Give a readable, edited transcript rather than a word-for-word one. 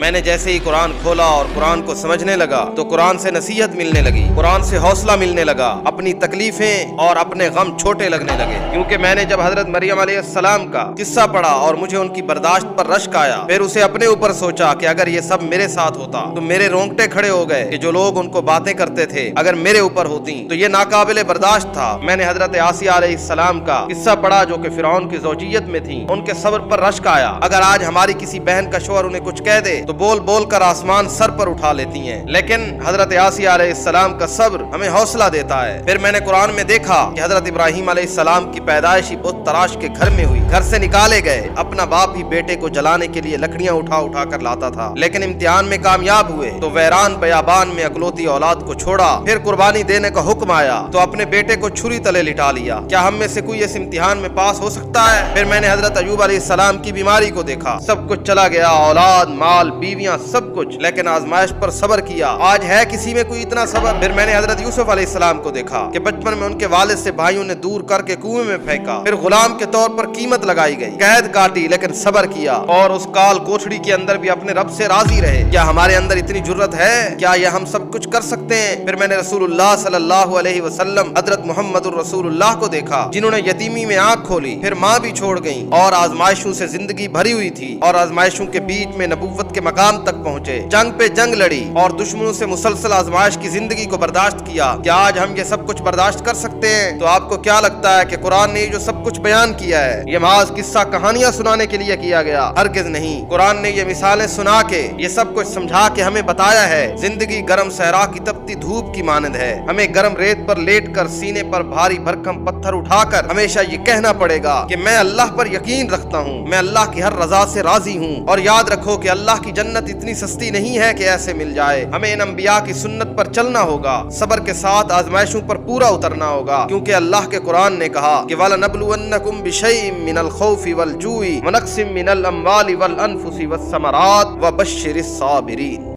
میں نے جیسے ہی قرآن کھولا اور قرآن کو سمجھنے لگا تو قرآن سے نصیحت ملنے لگی، قرآن سے حوصلہ ملنے لگا، اپنی تکلیفیں اور اپنے غم چھوٹے لگنے لگے۔ کیونکہ میں نے جب حضرت مریم علیہ السلام کا قصہ پڑھا اور مجھے ان کی برداشت پر رشک آیا، پھر اسے اپنے اوپر سوچا کہ اگر یہ سب میرے ساتھ ہوتا تو میرے رونگٹے کھڑے ہو گئے کہ جو لوگ ان کو باتیں کرتے تھے اگر میرے اوپر ہوتی تو یہ ناقابل برداشت تھا۔ میں نے حضرت آسیہ علیہ السلام کا قصہ پڑھا جو کہ فرعون کی زوجیت میں تھی، ان کے صبر پر رشک آیا۔ اگر آج ہماری کسی بہن کا شوہر انہیں کچھ کہہ دے تو بول بول کر آسمان سر پر اٹھا لیتی ہیں، لیکن حضرت آسیہ علیہ السلام کا صبر ہمیں حوصلہ دیتا ہے۔ پھر میں نے قرآن میں دیکھا کہ حضرت ابراہیم علیہ السلام کی پیدائش بت تراش کے گھر میں ہوئی، گھر سے نکالے گئے، اپنا باپ ہی بیٹے کو جلانے کے لیے لکڑیاں اٹھا اٹھا کر لاتا تھا، لیکن امتحان میں کامیاب ہوئے تو ویران بیابان میں اکلوتی اولاد کو چھوڑا۔ پھر قربانی دینے کا حکم آیا تو اپنے بیٹے کو چھری تلے لٹا لیا۔ کیا ہم میں سے کوئی اس امتحان میں پاس ہو سکتا ہے؟ پھر میں نے حضرت ایوب علیہ السلام کی بیماری کو دیکھا، سب کچھ چلا گیا، اولاد، مال، بیویاں، سب کچھ، لیکن آزمائش پر صبر کیا۔ آج ہے کسی میں کوئی اتنا صبر؟ پھر میں نے حضرت یوسف علیہ السلام کو دیکھا کہ بچپن میں ان کے والد سے بھائیوں نے دور کر کے کنویں میں پھینکا، پھر غلام کے طور پر قیمت لگائی گئی، قید کاٹی لیکن صبر کیا، اور اس کال کوٹھڑی کے اندر بھی اپنے رب سے راضی رہے۔ کیا ہمارے اندر اتنی جرت ہے؟ کیا یہ ہم سب کچھ کر سکتے ہیں؟ پھر میں نے رسول اللہ صلی اللہ علیہ وسلم حضرت محمد الرسول اللہ کو دیکھا جنہوں نے یتیمی میں آنکھ کھولی، پھر ماں بھی چھوڑ گئیں اور آزمائشوں سے زندگی بھری ہوئی تھی، اور آزمائشوں کے بیچ میں نبوت کے مقام تک پہنچے، جنگ پہ جنگ لڑی اور دشمنوں سے مسلسل آزمائش کی زندگی کو برداشت کیا۔ کیا آج ہم یہ سب کچھ برداشت کر سکتے ہیں؟ تو آپ کو کیا لگتا ہے کہ قرآن نے جو سب کچھ بیان کیا ہے یہ محض قصہ کہانیاں سنانے کے لیے کیا گیا؟ ہرگز نہیں۔ قرآن نے یہ مثالیں سنا کے، یہ سب کچھ سمجھا کے ہمیں بتایا ہے زندگی گرم صحرا کی تپتی دھوپ کی مانند ہے۔ ہمیں گرم ریت پر لیٹ کر سینے پر بھاری بھرکم پتھر اٹھا کر ہمیشہ یہ کہنا پڑے گا کہ میں اللہ پر یقین رکھتا ہوں، میں اللہ کی ہر رضا سے راضی ہوں، اور یاد رکھو کہ اللہ کی جنت اتنی سستی نہیں ہے کہ ایسے مل جائے۔ ہمیں ان انبیاء کی سنت پر چلنا ہوگا، صبر کے ساتھ آزمائشوں پر پورا اترنا ہوگا، کیونکہ اللہ کے قرآن نے کہا کہ وَلَنَبْلُوَنَّكُمْ بِشَيْءٍ مِّنَ الْخَوْفِ وَالْجُوعِ وَنَقْصٍ مِّنَ الْأَمْوَالِ وَالْأَنفُسِ وَالثَّمَرَاتِ وَبَشِّرِ الصَّابِرِينَ۔